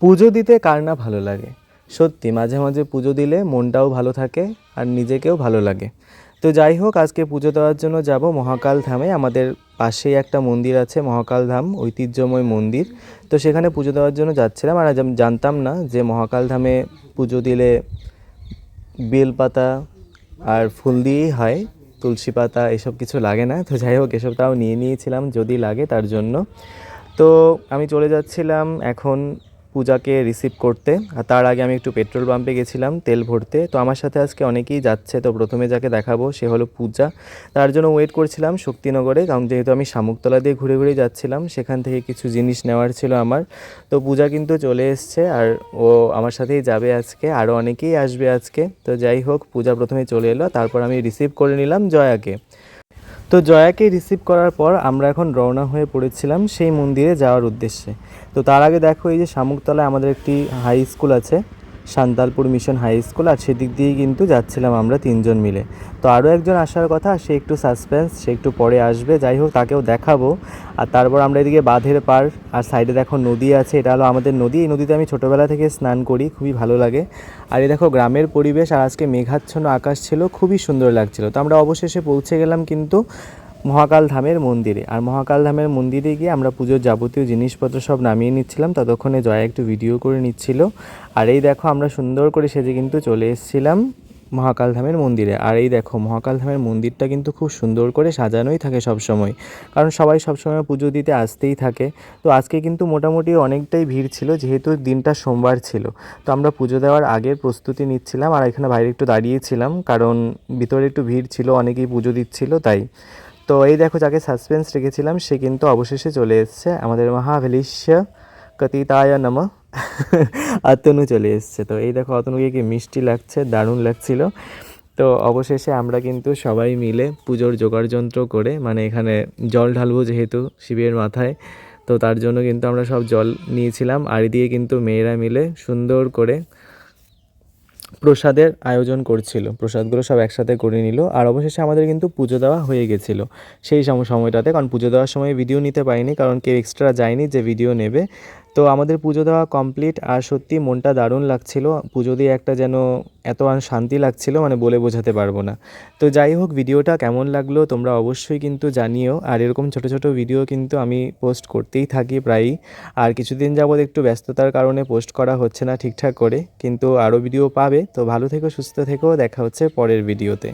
পুজো দিতে কার না ভালো লাগে। সত্যি মাঝে মাঝে পুজো দিলে মনটাও ভালো থাকে আর নিজেকেও ভালো লাগে। তো যাই হোক, আজকে পুজো দেওয়ার জন্য যাব মহাকাল ধামে। আমাদের পাশেই একটা মন্দির আছে, মহাকাল ধাম, ঐতিহ্যময় মন্দির। তো সেখানে পুজো দেওয়ার জন্য যাচ্ছিলাম। আর আজ আমি জানতাম না যে মহাকাল ধামে পুজো দিলে বেলপাতা আর ফুল দিয়েই হয়, তুলসী পাতা এসব কিছু লাগে না। তো যাই হোক, এসব তাও নিয়ে নিয়েছিলাম যদি লাগে তার জন্য। তো আমি চলে যাচ্ছিলাম এখন পূজাকে রিসিভ করতে। আর তার আগে আমি একটু পেট্রোল পাম্পে গেছিলাম তেল ভরতে। তো আমার সাথে আজকে অনেকেই যাচ্ছে। তো প্রথমে যাকে দেখাবো সে হলো পূজা। তার জন্য ওয়েট করছিলাম শক্তিনগরে, কারণ যেহেতু আমি শামুকতলা দিয়ে ঘুরে ঘুরে যাচ্ছিলাম, সেখান থেকে কিছু জিনিস নেওয়ার ছিল আমার। তো পূজা কিন্তু চলে এসছে আর ও আমার সাথেই যাবে আজকে। আরও অনেকেই আসবে আজকে। তো যাই হোক, পূজা প্রথমে চলে এলো, তারপর আমি রিসিভ করে নিলাম জয়াকে। তো জয়াকে রিসিভ করার পর আমরা এখন রওনা হয়ে পড়েছিলাম সেই মন্দিরে যাওয়ার উদ্দেশ্যে। তো তার আগে দেখো, এই যে শামুকতলায় আমাদের একটি হাই স্কুল আছে, সান্তালপুর মিশন হাই স্কুল, আর সেদিক দিয়েই কিন্তু যাচ্ছিলাম আমরা তিনজন মিলে। তো আরও একজন আসার কথা, সে একটু সাসপেন্স, সে একটু পরে আসবে। যাই হোক, তাকেও দেখাবো। আর তারপর আমরা এদিকে বাঁধের পার, আর সাইডে দেখো নদী আছে, এটা হলো আমাদের নদী। এই নদীতে আমি ছোটোবেলা থেকে স্নান করি, খুবই ভালো লাগে। আর এই দেখো গ্রামের পরিবেশ, আর আজকে মেঘাচ্ছন্ন আকাশ ছিল, খুবই সুন্দর লাগছিল। তো আমরা অবশেষে পৌঁছে গেলাম কিন্তু মহাকাল ধামের মন্দিরে। আর মহাকাল ধামের মন্দিরে গিয়ে আমরা পুজোর যাবতীয় জিনিসপত্র সব নামিয়ে নিচ্ছিলাম, ততক্ষণে জয়া একটু ভিডিও করে নিচ্ছিল। আর এই দেখো, আমরা সুন্দর করে সেজে কিন্তু চলে এসেছিলাম মহাকাল ধামের মন্দিরে। আর এই দেখো, মহাকাল ধামের মন্দিরটা কিন্তু খুব সুন্দর করে সাজানোই থাকে সব সময়, কারণ সবাই সবসময় পুজো দিতে আসতেই থাকে। তো আজকে কিন্তু মোটামুটি অনেকটাই ভিড় ছিল, যেহেতু দিনটা সোমবার ছিল। তো আমরা পুজো দেওয়ার আগের প্রস্তুতি নিচ্ছিলাম, আর এখানে বাইরে একটু দাঁড়িয়েছিলাম, কারণ ভিতরে একটু ভিড় ছিল, অনেকেই পুজো দিচ্ছিল তাই। তো এই দেখো, যাকে সাসপেন্স রেখেছিলাম সে কিন্তু অবশেষে চলে এসছে, আমাদের মহাভেলিষ্য কতিতায় নমঃ অতনু চলে এসছে। তো এই দেখো, অতনুকে কি মিষ্টি লাগছে, দারুণ লাগছিল। তো অবশেষে আমরা কিন্তু সবাই মিলে পুজোর জোগাড় যন্ত্র করে, মানে এখানে জল ঢালবো যেহেতু শিবের মাথায়, তো তার জন্য কিন্তু আমরা সব জল নিয়েছিলাম। আর দিয়ে কিন্তু মেয়েরা মিলে সুন্দর করে প্রসাদের আয়োজন করছিল, প্রসাদগুলো সব একসাথে করে নিল। আর অবশেষে আমাদের কিন্তু পুজো দেওয়া হয়ে গেছিলো সেই সময়টাতে, কারণ পুজো দেওয়ার সময় ভিডিও নিতে পারিনি, কারণ কেউ এক্সট্রা যায়নি যে ভিডিও নেবে। তো আমাদের পুজো দেওয়া কমপ্লিট, আর সত্যি মনটা দারুণ লাগছিল। পুজো দিয়ে একটা যেন এত শান্তি লাগছিল, মানে বলে বোঝাতে পারবো না। তো যাই হোক, ভিডিওটা কেমন লাগলো তোমরা অবশ্যই কিন্তু জানিও। আর এরকম ছোট ছোট ভিডিও কিন্তু আমি পোস্ট করতেই থাকি প্রায়ই। আর কিছুদিন যাবত একটু ব্যস্ততার কারণে পোস্ট করা হচ্ছে না ঠিকঠাক করে, কিন্তু আরও ভিডিও পাবে। তো ভালো থেকো, সুস্থ থেকো, দেখা হচ্ছে পরের ভিডিওতে।